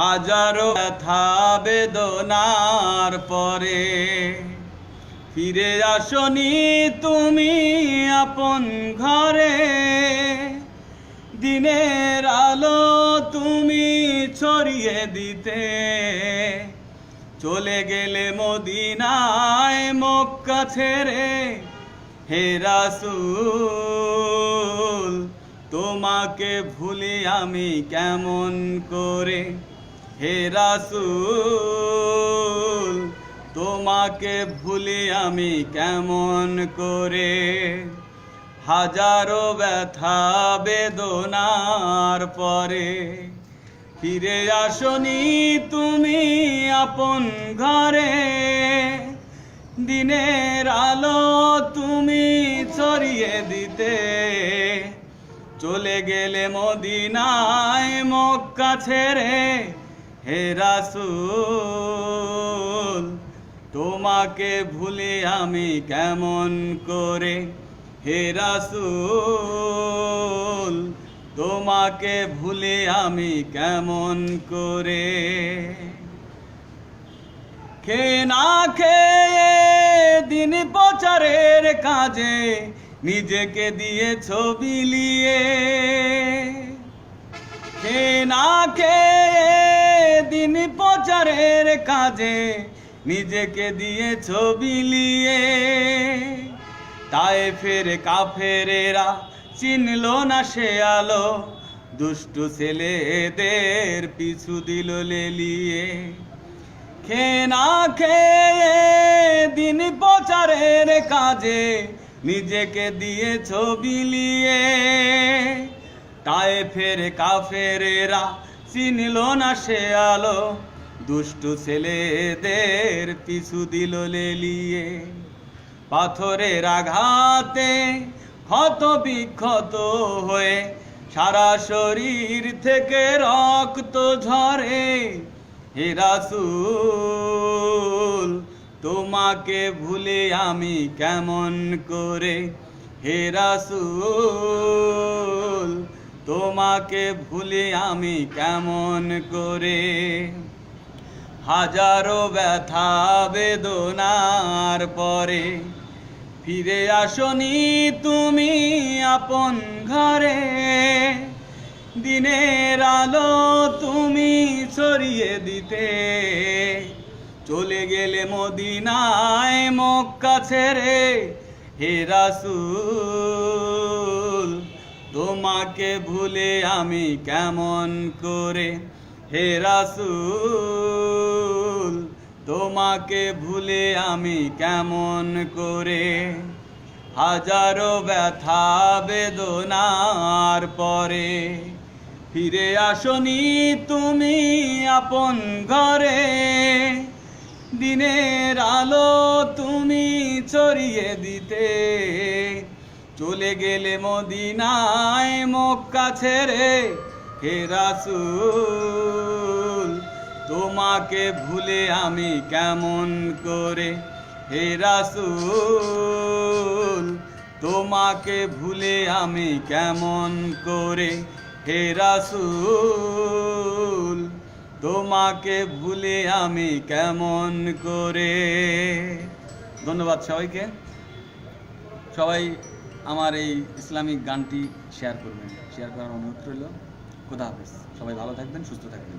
হাজারো ব্যথা বেদনার পরে ফিরে আসনি তুমি আপন ঘরে। দিনের আলো তুমি ছড়িয়ে দিতে চলে গেলে মদিনায় মক্কা ছেড়ে। হে রাসূল তোমাকে ভুলি আমি কেমন করে। হে রাসূল তোমাকে ভুলি আমি কেমন করে। হাজারো ব্যথা বেদনার পরে ফিরে আসনি তুমি আপন ঘরে। দিনের আলো তুমি ছড়িয়ে দিতে চলে গেলে মদিনায় মক্কা ছেড়ে। হে রাসূল তোমাকে ভুলি আমি কেমন করে। হে রাসূল তোমাকে ভুলি আমি কেমন করে। খেয়ে না খেয়ে দিন প্রচারের কাজে নিজেকে দিয়েছ বিলিয়ে। খেয়ে না খেয়ে দিন প্রচারের কাজে নিজেকে দিয়েছ বিলিয়ে। তায়েফের কাফেরেরা চিনল না সে আলো, দুষ্টু ছেলেদের পিছু দিল লেলিয়ে। খেয়ে না খেয়ে দিন প্রচারের কাজে নিজেকে দিয়েছ বিলিয়ে। তায়েফের কাফেরেরা চিনল না সে আলো, দুষ্টু ছেলেদের পিছু দিল লেলিয়ে। পাথরের আঘাতে ক্ষত বিক্ষত হয়ে সারা শরীর থেকে রক্ত ঝরে। হে রাসূল তোমাকে ভুলে আমি কেমন করে। হে রাসূল তোমাকে ভুলে আমি কেমন করে। হাজারো ব্যথা বেদনার পরে ফিরে আসনি তুমি আপন ঘরে। দিনের আলো তুমি ছড়িয়ে দিতে চলে গেলে মদিনায় মক্কা ছেড়ে। হে রাসূল তোমাকে ভুলে আমি কেমন করে। হে রাসূল তোমাকে ভুলে আমি কেমন করে। হাজারো ব্যথা বেদনার পরে ফিরে আসনি তুমি আপন ঘরে। দিনের আলো তুমি ছড়িয়ে দিতে চলে গেলে মদিনায় মক্কা ছেড়ে। হে রাসূল তোমাকে ভুলে আমি কেমন করে। হে রাসূল তোমাকে ভুলে আমি কেমন করে। হে রাসূল তোমাকে ভুলে আমি কেমন করে। ধন্যবাদ সবাইকে। সবাই আমার এই ইসলামিক গানটি শেয়ার করবেন, শেয়ার করার অনুরোধ রইল। খোদা হাফেজ। সবাই ভালো থাকবেন, সুস্থ থাকবেন।